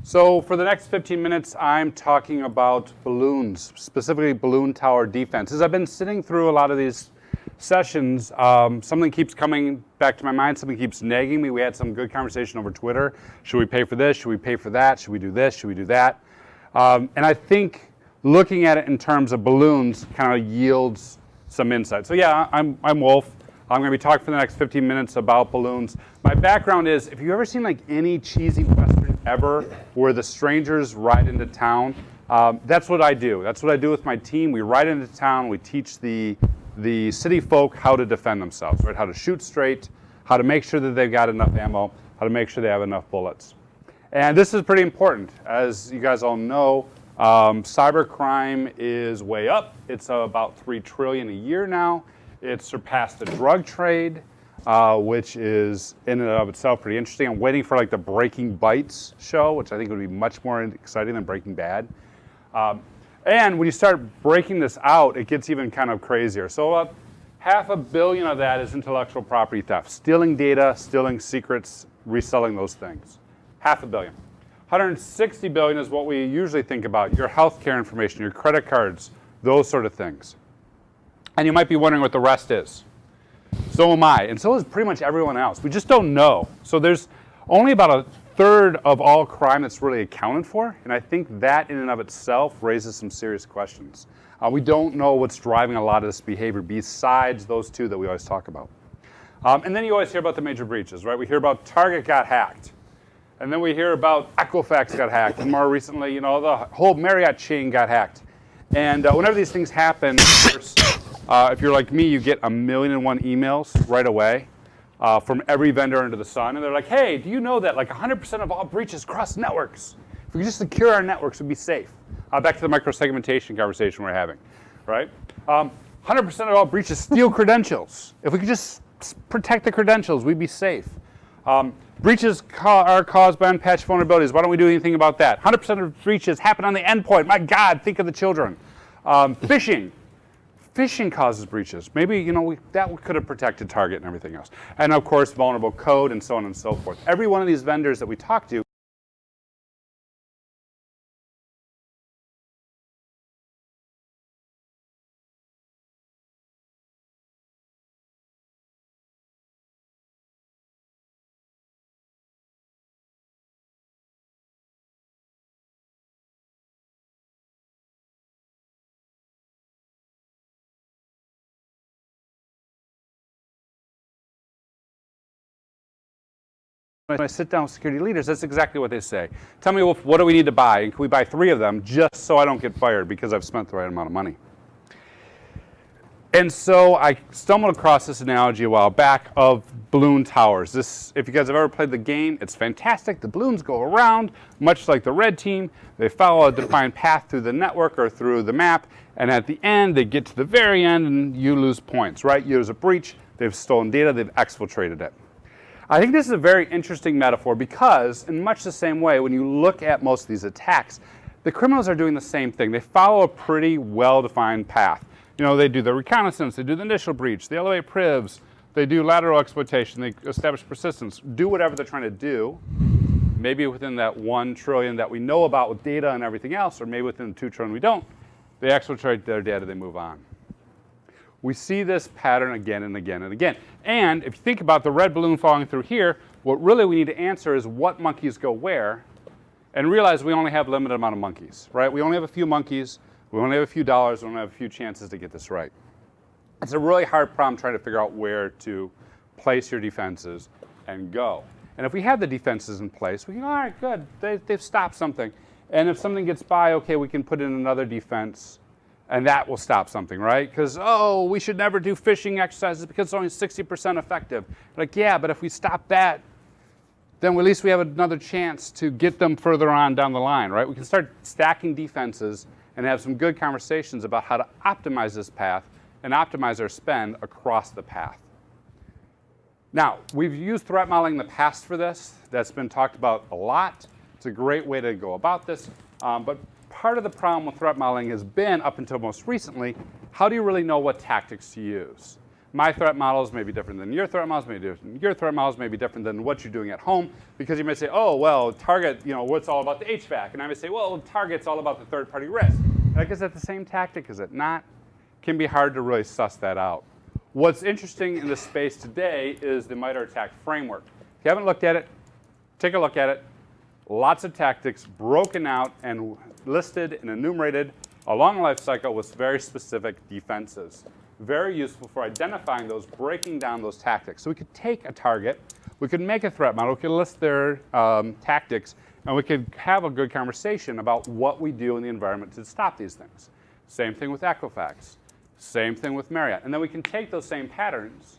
So for the next 15 minutes, I'm talking about balloons, specifically balloon tower defense. As I've been sitting through a lot of these sessions, something keeps coming back to my mind, something keeps nagging me. We had some good conversation over Twitter. Should we pay for this? Should we pay for that? Should we do this? Should we do that? And I think looking at it in terms of balloons kind of yields some insight. So yeah, I'm Wolf. I'm going to be talking for the next 15 minutes about balloons. My background is, if you've ever seen like any cheesy Western ever where the strangers ride into town, that's what I do. That's what I do with my team. We ride into town. We teach the city folk how to defend themselves, right? How to shoot straight, how to make sure that they've got enough ammo, how to make sure they have enough bullets. And this is pretty important. As you guys all know, cybercrime is way up. It's about $3 trillion a year now. It's surpassed the drug trade, which is in and of itself pretty interesting. I'm waiting for like the Breaking Bites show, which I think would be much more exciting than Breaking Bad. And when you start breaking this out, it gets even kind of crazier. So about $500 million of that is intellectual property theft, stealing data, stealing secrets, reselling those things. $500 million. $160 billion is what we usually think about, your healthcare information, your credit cards, those sort of things. And you might be wondering what the rest is. So am I, and so is pretty much everyone else. We just don't know. So there's only about a third of all crime that's really accounted for, and I think that in and of itself raises some serious questions. We don't know what's driving a lot of this behavior besides those two that we always talk about. And then you always hear about the major breaches, right? We hear about Target got hacked, and then we hear about Equifax got hacked, and more recently, you know, the whole Marriott chain got hacked. And whenever these things happen, of course, if you're like me, you get 1,000,001 emails right away from every vendor under the sun. And they're like, hey, do you know that like 100% of all breaches cross networks? If we could just secure our networks, we'd be safe. Back to the microsegmentation conversation we're having, right? 100% of all breaches steal credentials. If we could just protect the credentials, we'd be safe. Breaches are caused by unpatched vulnerabilities. Why don't we do anything about that? 100% of breaches happen on the endpoint. My God, think of the children. Phishing. Phishing causes breaches. Maybe, you know, that could have protected Target and everything else. And of course, vulnerable code and so on and so forth. Every one of these vendors that we talk to when I sit down with security leaders, that's exactly what they say. Tell me, Wolf, what do we need to buy? And can we buy 3 of them just so I don't get fired because I've spent the right amount of money? And so I stumbled across this analogy a while back of balloon towers. This, if you guys have ever played the game, it's fantastic. The balloons go around, much like the red team. They follow a defined path through the network or through the map. And at the end, they get to the very end and you lose points, right? You lose a breach, they've stolen data, they've exfiltrated it. I think this is a very interesting metaphor because in much the same way, when you look at most of these attacks, the criminals are doing the same thing. They follow a pretty well-defined path. You know, they do the reconnaissance, they do the initial breach, they elevate privs, they do lateral exploitation, they establish persistence, do whatever they're trying to do, maybe within that 1 trillion that we know about with data and everything else, or maybe within the 2 trillion we don't. They exfiltrate their data, they move on. We see this pattern again and again and again. And if you think about the red balloon falling through here, what really we need to answer is what monkeys go where, and realize we only have a limited amount of monkeys, right? We only have a few monkeys, we only have a few dollars, we only have a few chances to get this right. It's a really hard problem trying to figure out where to place your defenses and go. And if we have the defenses in place, we can, all right, good, they've stopped something. And if something gets by, okay, we can put in another defense, and that will stop something, right? Because, oh, we should never do phishing exercises because it's only 60% effective. Like, yeah, but if we stop that, then at least we have another chance to get them further on down the line, right? We can start stacking defenses and have some good conversations about how to optimize this path and optimize our spend across the path. Now, we've used threat modeling in the past for this. That's been talked about a lot. It's a great way to go about this. But part of the problem with threat modeling has been, up until most recently, how do you really know what tactics to use? my threat models may be different than your threat models, may be different. Your threat models may be different than what you're doing at home, because you may say, oh, well, target, what's all about the HVAC? And I may say, well, target's all about the third-party risk. Like, is that the same tactic? Is it not? It can be hard to really suss that out. What's interesting in this space today is the MITRE ATT&CK framework. If you haven't looked at it, take a look at it. Lots of tactics broken out and listed and enumerated along the life cycle with very specific defenses. Very useful for identifying those, breaking down those tactics. So we could take a target, we could make a threat model, we could list their tactics, and we could have a good conversation about what we do in the environment to stop these things. Same thing with Equifax. Same thing with Marriott. And then we can take those same patterns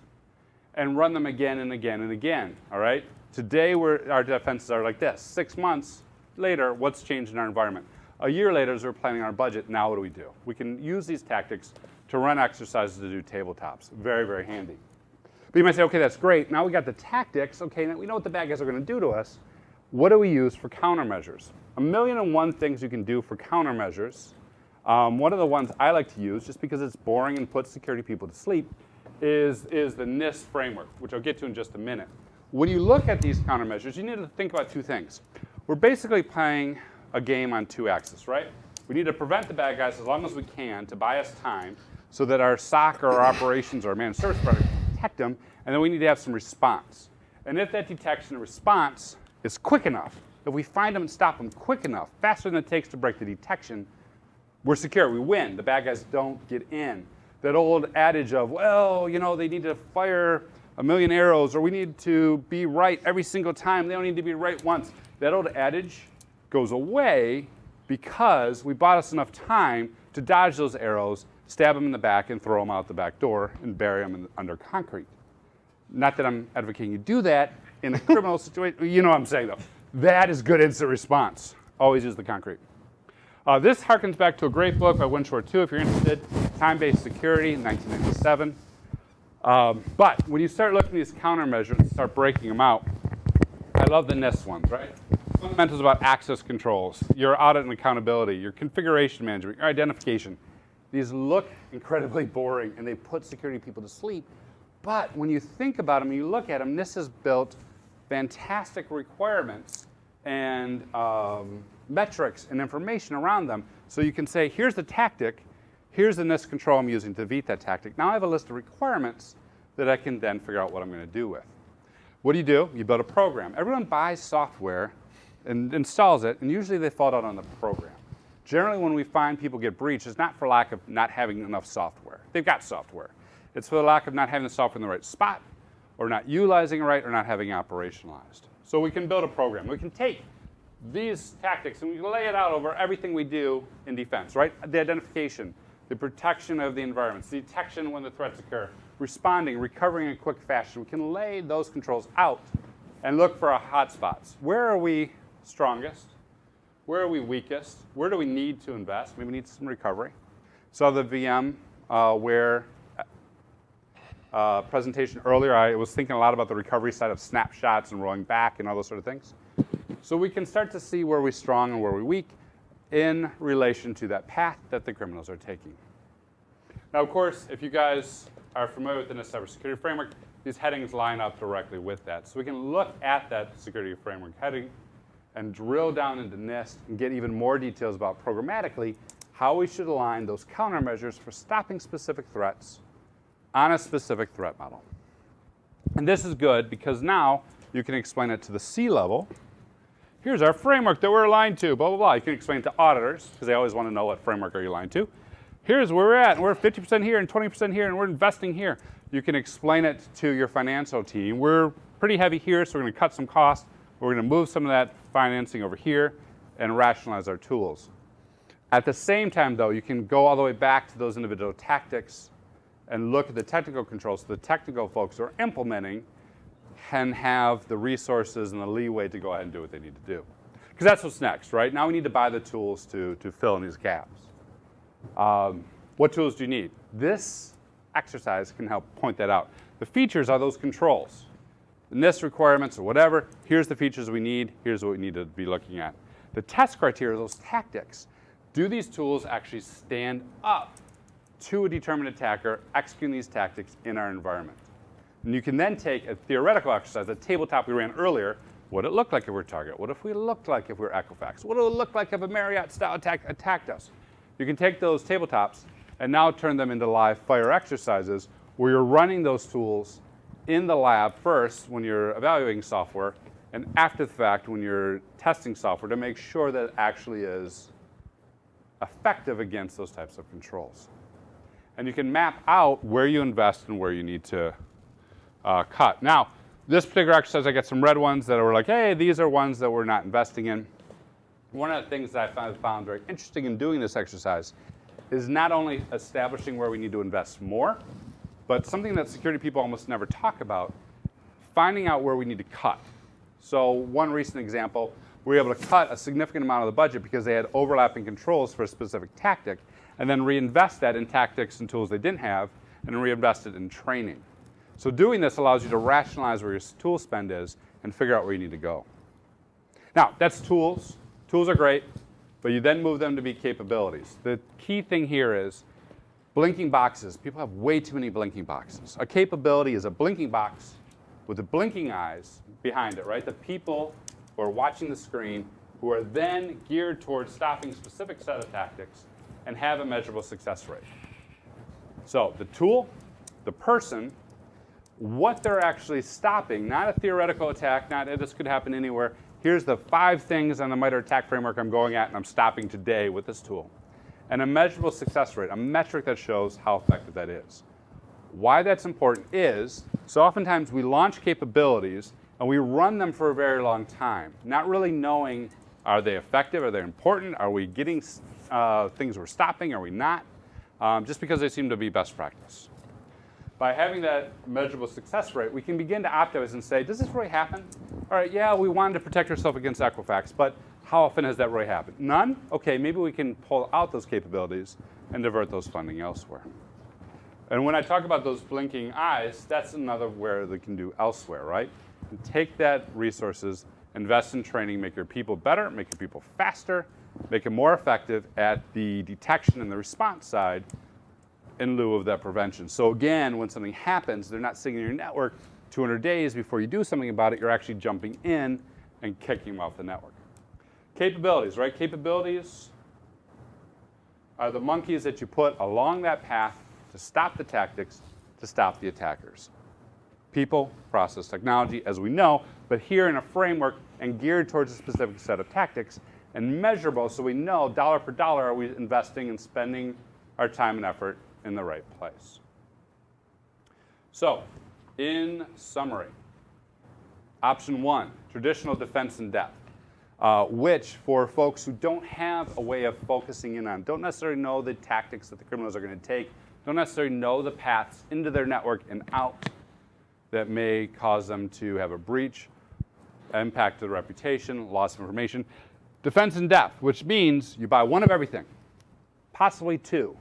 and run them again and again and again, all right? Today, our defenses are like this. 6 months later, what's changed in our environment? A year later, as we're planning our budget, now what do we do? We can use these tactics to run exercises to do tabletops. Very, very handy. But you might say, okay, that's great. Now we got the tactics. Okay, now we know what the bad guys are going to do to us. What do we use for countermeasures? 1,000,001 things you can do for countermeasures. One of the ones I like to use, just because it's boring and puts security people to sleep, is the NIST framework, which I'll get to in just a minute. When you look at these countermeasures, you need to think about two things. We're basically playing a game on two axes, right? We need to prevent the bad guys as long as we can to buy us time so that our SOC or our operations or our managed service provider can detect them, and then we need to have some response. And if that detection and response is quick enough, if we find them and stop them quick enough, faster than it takes to break the detection, we're secure, we win. The bad guys don't get in. That old adage of, well, they need to fire 1,000,000 arrows, or we need to be right every single time. They don't need to be right once. That old adage goes away because we bought us enough time to dodge those arrows, stab them in the back, and throw them out the back door and bury them under concrete. Not that I'm advocating you do that in a criminal situation. You know what I'm saying, though. That is good instant response. Always use the concrete. This harkens back to a great book by Winshore II, if you're interested, Time-Based Security, 1997. But when you start looking at these countermeasures and start breaking them out, I love the NIST ones, right? Fundamentals about access controls, your audit and accountability, your configuration management, your identification. These look incredibly boring, and they put security people to sleep. But when you think about them, you look at them, NIST has built fantastic requirements and metrics and information around them. So you can say, here's the tactic, here's the NIST control I'm using to defeat that tactic. Now I have a list of requirements that I can then figure out what I'm going to do with. What do? You build a program. Everyone buys software and installs it, and usually they fall down on the program. Generally, when we find people get breached, it's not for lack of not having enough software. They've got software. It's for the lack of not having the software in the right spot, or not utilizing it right, or not having it operationalized. So we can build a program. We can take these tactics and we can lay it out over everything we do in defense, right? The identification, the protection of the environments, the detection when the threats occur, responding, recovering in a quick fashion. We can lay those controls out and look for our hotspots. Where are we strongest? Where are we weakest? Where do we need to invest? Maybe we need some recovery. So the VM presentation earlier, I was thinking a lot about the recovery side of snapshots and rolling back and all those sort of things. So we can start to see where we're strong and where we're weak in relation to that path that the criminals are taking. Now, of course, if you guys are familiar with the NIST cybersecurity framework, these headings line up directly with that. So we can look at that security framework heading and drill down into NIST and get even more details about programmatically how we should align those countermeasures for stopping specific threats on a specific threat model. And this is good because now you can explain it to the C-level. Here's our framework that we're aligned to, blah, blah, blah. You can explain it to auditors, because they always want to know what framework are you aligned to. Here's where we're at, and we're 50% here and 20% here, and we're investing here. You can explain it to your financial team. We're pretty heavy here, so we're going to cut some costs. We're going to move some of that financing over here and rationalize our tools. At the same time, though, you can go all the way back to those individual tactics and look at the technical controls so the technical folks who are implementing can have the resources and the leeway to go ahead and do what they need to do. Because that's what's next, right? Now we need to buy the tools to fill in these gaps. What tools do you need? This exercise can help point that out. The features are those controls. The NIST requirements or whatever, here's the features we need, here's what we need to be looking at. The test criteria are those tactics. Do these tools actually stand up to a determined attacker executing these tactics in our environment. And you can then take a theoretical exercise, the tabletop we ran earlier. What would it look like if we're Target? What if we looked like if we're Equifax? What would it look like if a Marriott-style attack attacked us? You can take those tabletops and now turn them into live fire exercises where you're running those tools in the lab first when you're evaluating software and after the fact when you're testing software to make sure that it actually is effective against those types of controls. And you can map out where you invest and where you need to cut. Now, this particular exercise, I got some red ones that were like, hey, these are ones that we're not investing in. One of the things that I found very interesting in doing this exercise is not only establishing where we need to invest more, but something that security people almost never talk about, finding out where we need to cut. So one recent example, we were able to cut a significant amount of the budget because they had overlapping controls for a specific tactic, and then reinvest that in tactics and tools they didn't have, and reinvest it in training. So doing this allows you to rationalize where your tool spend is and figure out where you need to go. Now, that's tools. Tools are great, but you then move them to be capabilities. The key thing here is blinking boxes. People have way too many blinking boxes. A capability is a blinking box with the blinking eyes behind it, right? The people who are watching the screen who are then geared towards stopping a specific set of tactics and have a measurable success rate. So the tool, the person, what they're actually stopping, not a theoretical attack, not this could happen anywhere. Here's the 5 things on the MITRE ATT&CK framework I'm going at and I'm stopping today with this tool. And a measurable success rate, a metric that shows how effective that is. Why that's important is, so oftentimes we launch capabilities and we run them for a very long time, not really knowing, are they effective, are they important, are we getting things we're stopping, are we not, just because they seem to be best practice. By having that measurable success rate, we can begin to optimize and say, does this really happen? All right, yeah, we wanted to protect ourselves against Equifax, but how often has that really happened? None? Okay, maybe we can pull out those capabilities and divert those funding elsewhere. And when I talk about those blinking eyes, that's another where they can do elsewhere, right? And take that resources, invest in training, make your people better, make your people faster, make them more effective at the detection and the response side, in lieu of that prevention. So again, when something happens, they're not sitting in your network 200 days before you do something about it. You're actually jumping in and kicking them off the network. Capabilities, right? Capabilities are the monkeys that you put along that path to stop the tactics, to stop the attackers. People, process, technology, as we know, but here in a framework and geared towards a specific set of tactics and measurable so we know dollar per dollar are we investing and spending our time and effort in the right place. So, in summary, option 1, traditional defense in depth, which for folks who don't have a way of focusing in on, don't necessarily know the tactics that the criminals are going to take, don't necessarily know the paths into their network and out that may cause them to have a breach, impact to the reputation, loss of information. Defense in depth, which means you buy one of everything, possibly 2.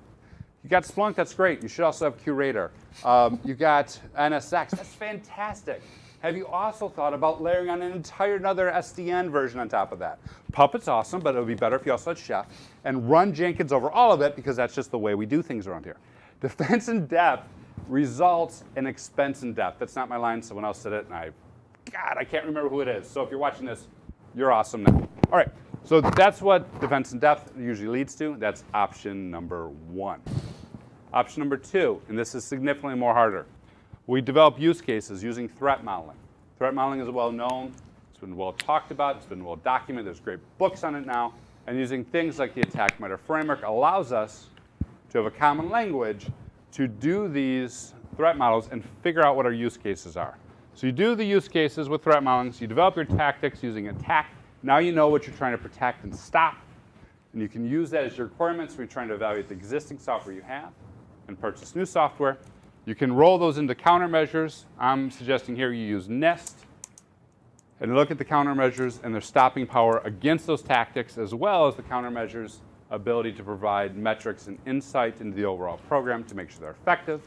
You got Splunk, that's great. You should also have QRadar. You got NSX, that's fantastic. Have you also thought about layering on an entire another SDN version on top of that? Puppet's awesome, but it would be better if you also had Chef. And run Jenkins over all of it because that's just the way we do things around here. Defense in depth results in expense in depth. That's not my line, someone else said it, and I can't remember who it is. So if you're watching this, you're awesome now. All right, so that's what defense in depth usually leads to. That's option number 1. Option number 2, and this is significantly more harder. We develop use cases using threat modeling. Threat modeling is well known. It's been well talked about. It's been well documented. There's great books on it now. And using things like the ATT&CK MITRE framework allows us to have a common language to do these threat models and figure out what our use cases are. So you do the use cases with threat modeling. So you develop your tactics using ATT&CK. Now you know what you're trying to protect and stop. And you can use that as your requirements when you're trying to evaluate the existing software you have and purchase new software. You can roll those into countermeasures. I'm suggesting here you use NIST and look at the countermeasures and their stopping power against those tactics, as well as the countermeasures' ability to provide metrics and insight into the overall program to make sure they're effective.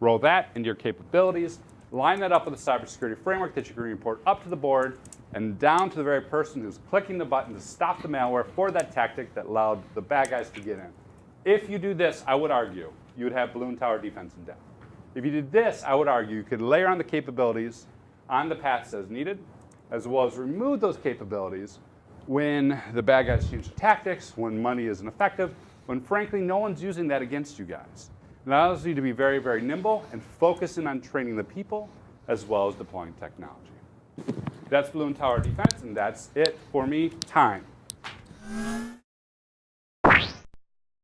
Roll that into your capabilities. Line that up with a cybersecurity framework that you can report up to the board and down to the very person who's clicking the button to stop the malware for that tactic that allowed the bad guys to get in. If you do this, I would argue you would have balloon tower defense in depth. If you did this, I would argue you could layer on the capabilities on the paths as needed, as well as remove those capabilities when the bad guys change their tactics, when money isn't effective, when frankly no one's using that against you guys. It allows you to be very, very nimble and focusing on training the people as well as deploying technology. That's balloon tower defense, and that's it for me. Time.